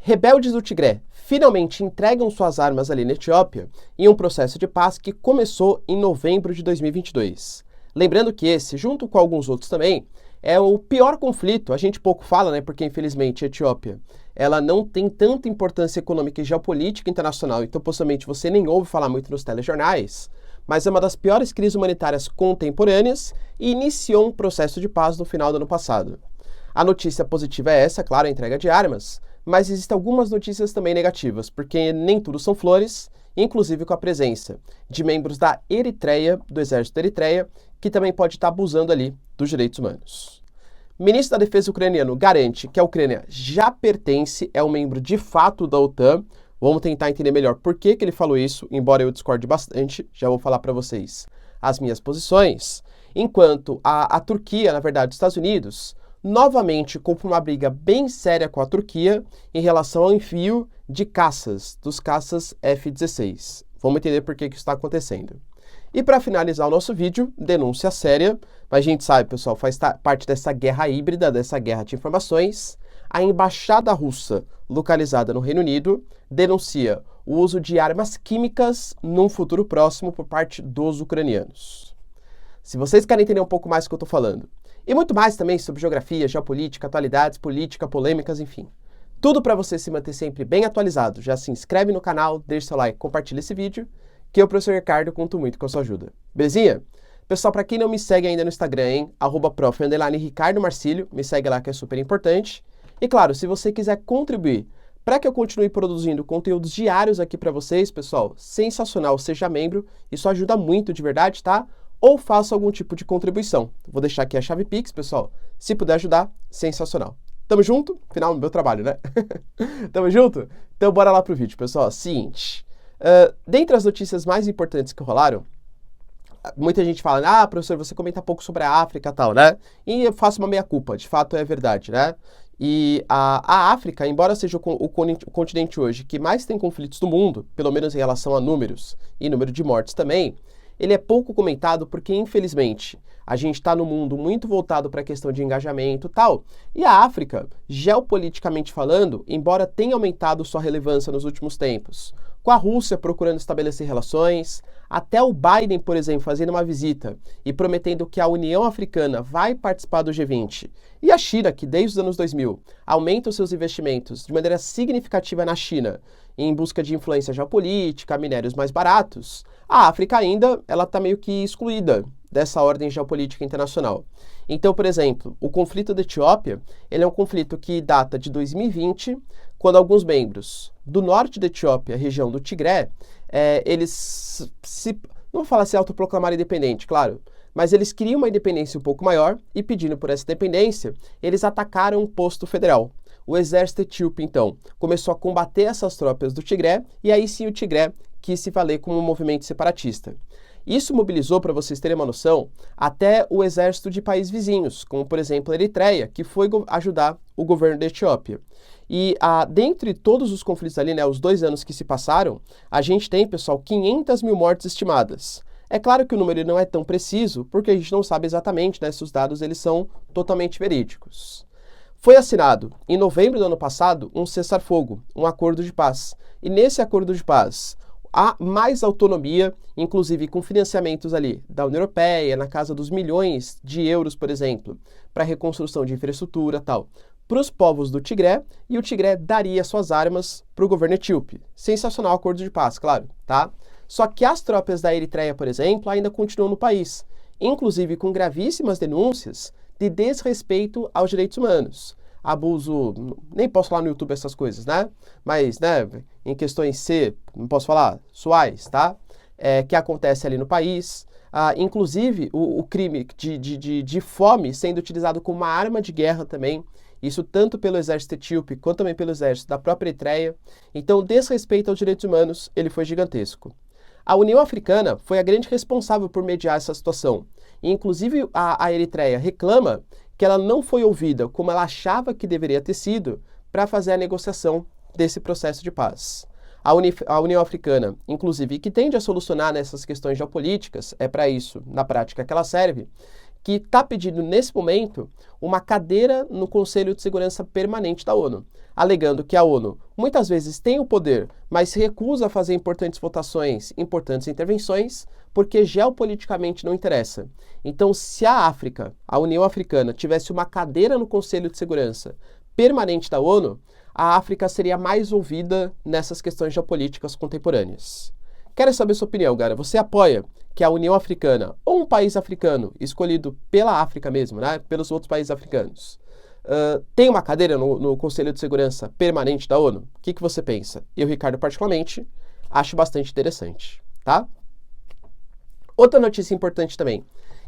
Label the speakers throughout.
Speaker 1: Rebeldes do Tigré finalmente entregam suas armas ali na Etiópia em um processo de paz que começou em novembro de 2022. Lembrando que esse, junto com alguns outros também, é o pior conflito. A gente pouco fala, né? Porque infelizmente a Etiópia, ela não tem tanta importância econômica e geopolítica internacional, então possivelmente você nem ouve falar muito nos telejornais, mas é uma das piores crises humanitárias contemporâneas e iniciou um processo de paz no final do ano passado. A notícia positiva é essa, claro, a entrega de armas, mas existem algumas notícias também negativas, porque nem tudo são flores, inclusive com a presença de membros da Eritreia, do exército da Eritreia, que também pode estar abusando ali dos direitos humanos. O ministro da Defesa ucraniano garante que a Ucrânia já pertence, é um membro de fato da OTAN. Vamos tentar entender melhor por que ele falou isso, embora eu discorde bastante, já vou falar para vocês as minhas posições. Enquanto a Turquia, na verdade, os Estados Unidos, novamente compra uma briga bem séria com a Turquia em relação ao envio de caças, dos caças F-16. Vamos entender por que isso está acontecendo. E para finalizar o nosso vídeo, denúncia séria, mas a gente sabe, pessoal, faz parte dessa guerra híbrida, dessa guerra de informações. A embaixada russa, localizada no Reino Unido, denuncia o uso de armas químicas num futuro próximo por parte dos ucranianos. Se vocês querem entender um pouco mais do que eu estou falando, e muito mais também sobre geografia, geopolítica, atualidades, política, polêmicas, enfim. Tudo para você se manter sempre bem atualizado. Já se inscreve no canal, deixa seu like, compartilha esse vídeo, que eu, professor Ricardo, conto muito com a sua ajuda. Belezinha? Pessoal, para quem não me segue ainda no Instagram, hein? @prof_Ricardo Marcílio, me segue lá que é super importante. E claro, se você quiser contribuir para que eu continue produzindo conteúdos diários aqui para vocês, pessoal, sensacional, seja membro, isso ajuda muito de verdade, tá? Ou faça algum tipo de contribuição. Vou deixar aqui a chave Pix, pessoal. Se puder ajudar, sensacional. Tamo junto? Final do meu trabalho, né? Tamo junto? Então bora lá pro vídeo, pessoal. Seguinte, dentre as notícias mais importantes que rolaram, muita gente fala, professor, você comenta pouco sobre a África e tal, né? E eu faço uma meia-culpa, de fato é verdade, né? E a África, embora seja o continente hoje que mais tem conflitos no mundo, pelo menos em relação a números e número de mortes também, ele é pouco comentado porque, infelizmente, a gente está num mundo muito voltado para a questão de engajamento e tal. E a África, geopoliticamente falando, embora tenha aumentado sua relevância nos últimos tempos, com a Rússia procurando estabelecer relações, até o Biden, por exemplo, fazendo uma visita e prometendo que a União Africana vai participar do G20, e a China, que desde os anos 2000 aumenta os seus investimentos de maneira significativa na China, em busca de influência geopolítica, minérios mais baratos, a África ainda ela está meio que excluída dessa ordem geopolítica internacional. Então, por exemplo, o conflito da Etiópia, ele é um conflito que data de 2020, quando alguns membros do norte da Etiópia, região do Tigré, eles não vou falar se autoproclamaram independente, claro, mas eles queriam uma independência um pouco maior e pedindo por essa independência, eles atacaram um posto federal. O exército etíope, então, começou a combater essas tropas do Tigré e aí sim o Tigré quis se valer como um movimento separatista. Isso mobilizou, para vocês terem uma noção, até o exército de países vizinhos, como por exemplo a Eritreia, que foi ajudar o governo da Etiópia. E dentre todos os conflitos ali, né, os 2 anos que se passaram, a gente tem, pessoal, 500 mil mortes estimadas. É claro que o número não é tão preciso, porque a gente não sabe exatamente, né, se os dados eles são totalmente verídicos. Foi assinado, em novembro do ano passado, um cessar-fogo, um acordo de paz. E nesse acordo de paz, há mais autonomia, inclusive com financiamentos ali da União Europeia, na casa dos milhões de euros, por exemplo, para reconstrução de infraestrutura e tal, para os povos do Tigré, e o Tigré daria suas armas para o governo etíope. Sensacional acordo de paz, claro, tá? Só que as tropas da Eritreia, por exemplo, ainda continuam no país, inclusive com gravíssimas denúncias de desrespeito aos direitos humanos. Abuso, nem posso falar no YouTube essas coisas, né? Mas, né, em questões não posso falar, suais, tá? Que acontece ali no país. Inclusive, o crime de fome sendo utilizado como uma arma de guerra também. Isso tanto pelo exército etíope quanto também pelo exército da própria Eritreia. Então, o desrespeito aos direitos humanos, ele foi gigantesco. A União Africana foi a grande responsável por mediar essa situação. E, inclusive, a Eritreia reclama que ela não foi ouvida como ela achava que deveria ter sido para fazer a negociação desse processo de paz. A União Africana, inclusive, que tende a solucionar nessas questões geopolíticas, é para isso, na prática, que ela serve, que está pedindo, nesse momento, uma cadeira no Conselho de Segurança Permanente da ONU, alegando que a ONU muitas vezes tem o poder, mas se recusa a fazer importantes votações, importantes intervenções, porque geopoliticamente não interessa. Então, se a África, a União Africana, tivesse uma cadeira no Conselho de Segurança Permanente da ONU, a África seria mais ouvida nessas questões geopolíticas contemporâneas. Quero saber sua opinião, galera. Você apoia que a União Africana, ou um país africano escolhido pela África mesmo, né, pelos outros países africanos, tem uma cadeira no Conselho de Segurança Permanente da ONU? O que você pensa? Eu, Ricardo, particularmente, acho bastante interessante, tá? Outra notícia importante também,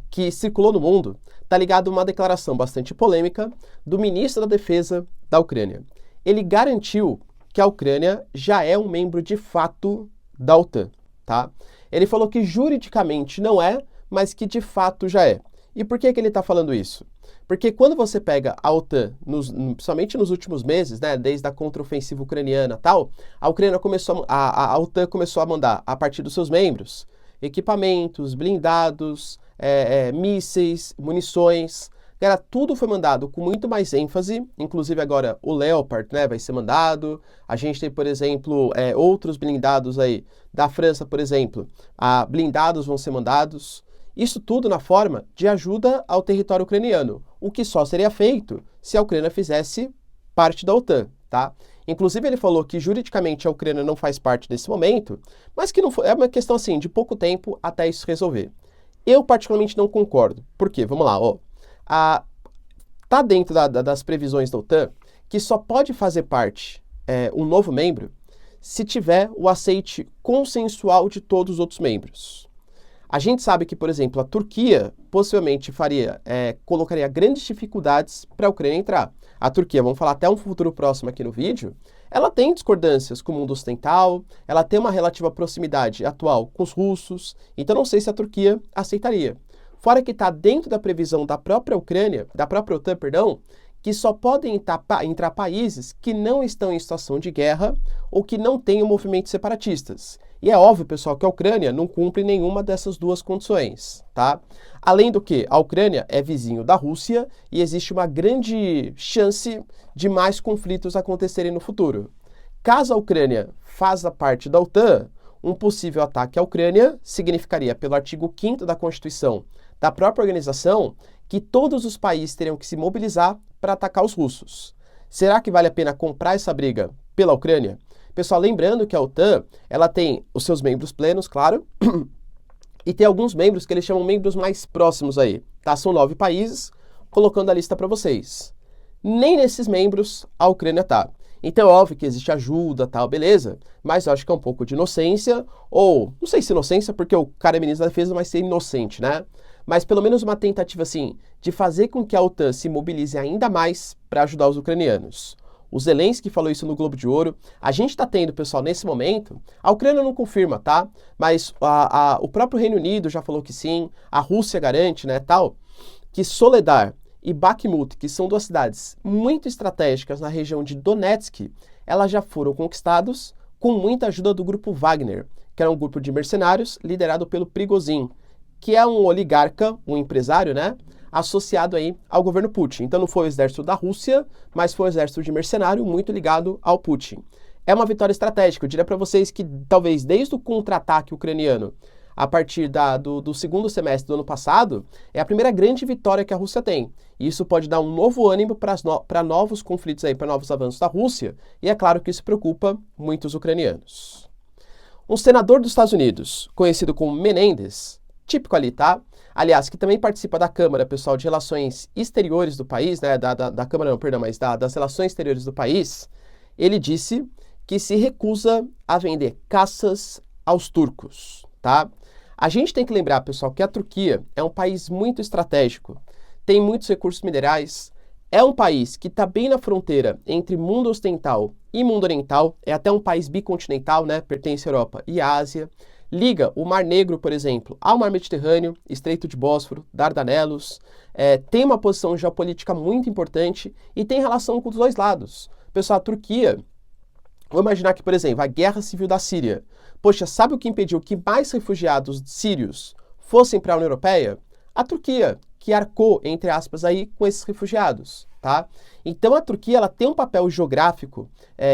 Speaker 1: que circulou no mundo, está ligado a uma declaração bastante polêmica do ministro da Defesa da Ucrânia. Ele garantiu que a Ucrânia já é um membro de fato da OTAN, tá? Ele falou que juridicamente não é, mas que de fato já é. E por que ele está falando isso? Porque quando você pega a OTAN, principalmente nos últimos meses, né, desde a contraofensiva ucraniana e tal, a OTAN começou a mandar, a partir dos seus membros, equipamentos, blindados, mísseis, munições. Cara, tudo foi mandado com muito mais ênfase, inclusive agora o Leopard, né, vai ser mandado. A gente tem, por exemplo, outros blindados aí da França, por exemplo, blindados vão ser mandados. Isso tudo na forma de ajuda ao território ucraniano, o que só seria feito se a Ucrânia fizesse parte da OTAN, tá? Inclusive ele falou que juridicamente a Ucrânia não faz parte nesse momento, mas que não foi, é uma questão assim de pouco tempo até isso resolver. Eu particularmente não concordo. Por quê? Vamos lá, ó. Tá dentro das previsões da OTAN que só pode fazer parte um novo membro se tiver o aceite consensual de todos os outros membros. A gente sabe que, por exemplo, a Turquia possivelmente colocaria grandes dificuldades para a Ucrânia entrar. A Turquia, vamos falar até um futuro próximo aqui no vídeo, ela tem discordâncias com o mundo ocidental, ela tem uma relativa proximidade atual com os russos, então não sei se a Turquia aceitaria. Fora que está dentro da previsão da própria Ucrânia, da própria OTAN, perdão, que só podem entrar países que não estão em situação de guerra ou que não tenham movimentos separatistas. E é óbvio, pessoal, que a Ucrânia não cumpre nenhuma dessas duas condições, tá? Além do que, a Ucrânia é vizinho da Rússia e existe uma grande chance de mais conflitos acontecerem no futuro. Caso a Ucrânia faça parte da OTAN, um possível ataque à Ucrânia significaria, pelo artigo 5º da Constituição da própria organização, que todos os países teriam que se mobilizar para atacar os russos. Será que vale a pena comprar essa briga pela Ucrânia? Pessoal, lembrando que a OTAN, ela tem os seus membros plenos, claro, e tem alguns membros que eles chamam membros mais próximos aí, tá? São 9 países, colocando a lista para vocês. Nem nesses membros a Ucrânia tá. Então é óbvio que existe ajuda, tal, beleza, mas eu acho que é um pouco de inocência, ou, não sei se inocência, porque o cara é ministro da Defesa, mas ser inocente, né? Mas pelo menos uma tentativa, assim, de fazer com que a OTAN se mobilize ainda mais para ajudar os ucranianos. O Zelensky falou isso no Globo de Ouro. A gente está tendo, pessoal, nesse momento, a Ucrânia não confirma, tá? Mas o próprio Reino Unido já falou que sim, a Rússia garante, né, tal, que Soledar e Bakhmut, que são 2 cidades muito estratégicas na região de Donetsk, elas já foram conquistados com muita ajuda do grupo Wagner, que era um grupo de mercenários liderado pelo Prigozhin, que é um oligarca, um empresário, né, associado aí ao governo Putin. Então não foi o exército da Rússia, mas foi o exército de mercenário muito ligado ao Putin. É uma vitória estratégica. Eu diria para vocês que talvez desde o contra-ataque ucraniano, a partir do segundo semestre do ano passado, é a primeira grande vitória que a Rússia tem. E isso pode dar um novo ânimo para novos conflitos aí, para novos avanços da Rússia, e é claro que isso preocupa muitos ucranianos. Um senador dos Estados Unidos, conhecido como Menendez, típico ali, tá? Aliás, que também participa da Câmara, pessoal, de Relações Exteriores do país, né? Da Câmara, não, perdão, mas das Relações Exteriores do país, ele disse que se recusa a vender caças aos turcos, tá? A gente tem que lembrar, pessoal, que a Turquia é um país muito estratégico, tem muitos recursos minerais, é um país que está bem na fronteira entre mundo ocidental e mundo oriental, é até um país bicontinental, né? Pertence à Europa e à Ásia. Liga o Mar Negro, por exemplo, ao Mar Mediterrâneo, Estreito de Bósforo, Dardanelos, tem uma posição geopolítica muito importante e tem relação com os dois lados. Pessoal, a Turquia, vamos imaginar que, por exemplo, a guerra civil da Síria, poxa, sabe o que impediu que mais refugiados sírios fossem para a União Europeia? A Turquia, que arcou, entre aspas, aí, com esses refugiados, tá? Então a Turquia ela tem um papel geográfico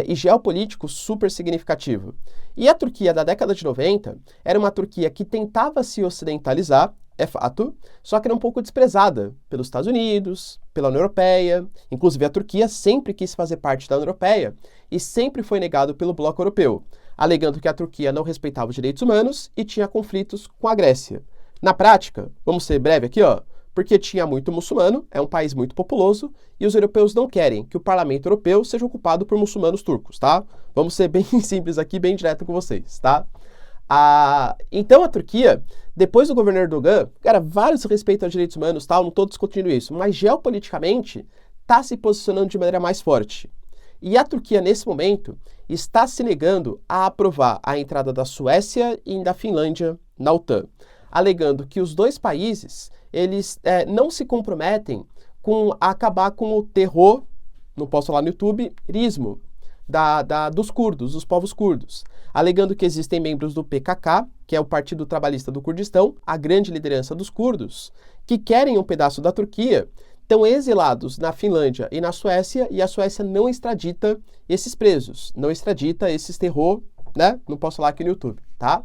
Speaker 1: e geopolítico super significativo. E a Turquia da década de 90 era uma Turquia que tentava se ocidentalizar, é fato, só que era um pouco desprezada pelos Estados Unidos, pela União Europeia. Inclusive a Turquia sempre quis fazer parte da União Europeia e sempre foi negado pelo bloco europeu, alegando que a Turquia não respeitava os direitos humanos e tinha conflitos com a Grécia. Na prática, vamos ser breve aqui, ó, porque tinha muito muçulmano, é um país muito populoso, e os europeus não querem que o parlamento europeu seja ocupado por muçulmanos turcos, tá? Vamos ser bem simples aqui, bem direto com vocês, tá? Então a Turquia, depois do governo Erdogan, cara, vários respeitam aos direitos humanos, tal, não estou discutindo isso, mas geopoliticamente está se posicionando de maneira mais forte. E a Turquia, nesse momento, está se negando a aprovar a entrada da Suécia e da Finlândia na OTAN, alegando que os dois países eles não se comprometem com acabar com o terror, não posso falar no YouTube, ismo dos curdos, dos povos curdos, alegando que existem membros do PKK, que é o Partido Trabalhista do Kurdistão, a grande liderança dos curdos, que querem um pedaço da Turquia, estão exilados na Finlândia e na Suécia, e a Suécia não extradita esses presos, não extradita esses terror, né? Não posso falar aqui no YouTube, tá?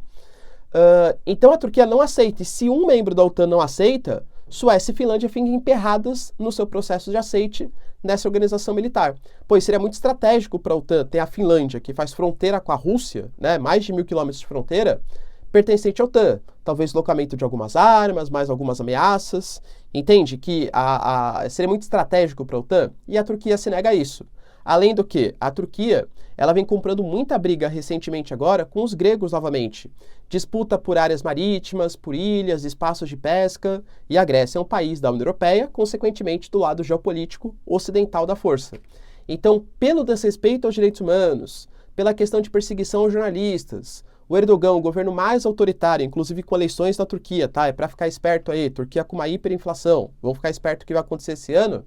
Speaker 1: Então a Turquia não aceita, e se um membro da OTAN não aceita, Suécia e Finlândia ficam emperradas no seu processo de aceite nessa organização militar. Pois seria muito estratégico para a OTAN ter a Finlândia, que faz fronteira com a Rússia, né, mais de 1.000 quilômetros de fronteira, pertencente à OTAN. Talvez deslocamento de algumas armas, mais algumas ameaças. Entende que seria muito estratégico para a OTAN? E a Turquia se nega a isso. Além do que, a Turquia ela vem comprando muita briga recentemente agora com os gregos novamente. Disputa por áreas marítimas, por ilhas, espaços de pesca, e a Grécia é um país da União Europeia, consequentemente do lado geopolítico ocidental da força. Então, pelo desrespeito aos direitos humanos, pela questão de perseguição aos jornalistas, o Erdogan, o governo mais autoritário, inclusive com eleições na Turquia, tá? É para ficar esperto aí, Turquia com uma hiperinflação, vamos ficar esperto o que vai acontecer esse ano.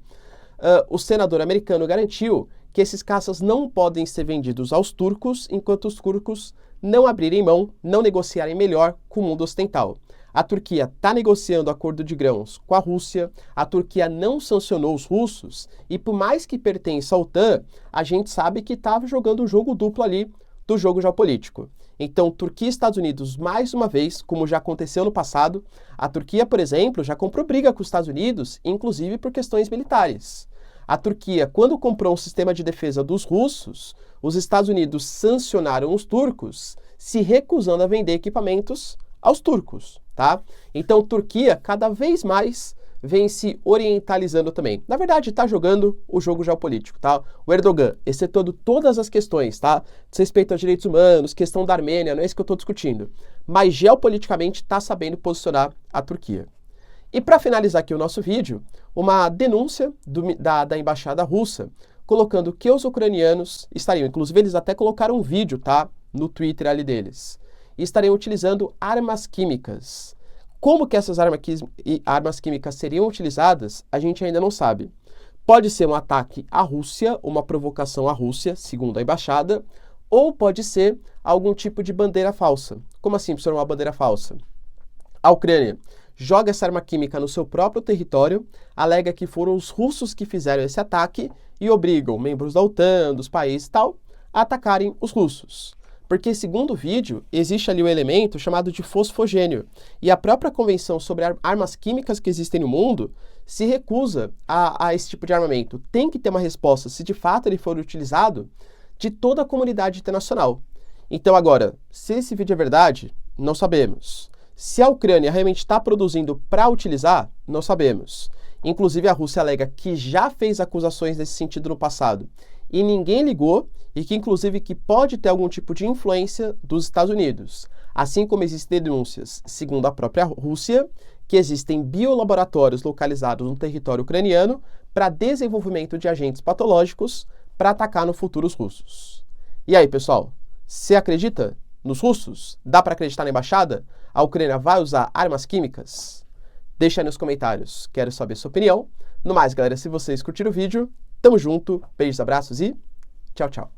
Speaker 1: O senador americano garantiu que esses caças não podem ser vendidos aos turcos enquanto os turcos não abrirem mão, não negociarem melhor com o mundo ocidental. A Turquia está negociando acordo de grãos com a Rússia, a Turquia não sancionou os russos e por mais que pertença à OTAN, a gente sabe que estava jogando um jogo duplo ali do jogo geopolítico. Então, Turquia e Estados Unidos, mais uma vez, como já aconteceu no passado, a Turquia, por exemplo, já comprou briga com os Estados Unidos, inclusive por questões militares. A Turquia, quando comprou um sistema de defesa dos russos, os Estados Unidos sancionaram os turcos, se recusando a vender equipamentos aos turcos, tá? Então, Turquia, cada vez mais, vem se orientalizando também. Na verdade, está jogando o jogo geopolítico, tá? O Erdogan, excetuando todas as questões, tá? Desrespeito aos direitos humanos, questão da Armênia, não é isso que eu estou discutindo. Mas, geopoliticamente, está sabendo posicionar a Turquia. E para finalizar aqui o nosso vídeo, uma denúncia da embaixada russa, colocando que os ucranianos estariam, inclusive eles até colocaram um vídeo, tá? No Twitter ali deles, e estariam utilizando armas químicas. Como que essas armas químicas seriam utilizadas, a gente ainda não sabe. Pode ser um ataque à Rússia, uma provocação à Rússia, segundo a embaixada, ou pode ser algum tipo de bandeira falsa. Como assim, professor, uma bandeira falsa? A Ucrânia joga essa arma química no seu próprio território, alega que foram os russos que fizeram esse ataque e obrigam membros da OTAN, dos países e tal, a atacarem os russos. Porque, segundo o vídeo, existe ali um elemento chamado de fosfogênio. E a própria Convenção sobre Armas Químicas que existem no mundo se recusa a esse tipo de armamento. Tem que ter uma resposta, se de fato ele for utilizado, de toda a comunidade internacional. Então, agora, se esse vídeo é verdade, não sabemos. Se a Ucrânia realmente está produzindo para utilizar, não sabemos. Inclusive, a Rússia alega que já fez acusações nesse sentido no passado e ninguém ligou, e que inclusive que pode ter algum tipo de influência dos Estados Unidos. Assim como existem denúncias, segundo a própria Rússia, que existem biolaboratórios localizados no território ucraniano para desenvolvimento de agentes patológicos para atacar no futuro os russos. E aí, pessoal, você acredita nos russos? Dá para acreditar na embaixada? A Ucrânia vai usar armas químicas? Deixa aí nos comentários, quero saber sua opinião. No mais, galera, se vocês curtiram o vídeo, tamo junto, beijos, abraços e tchau, tchau.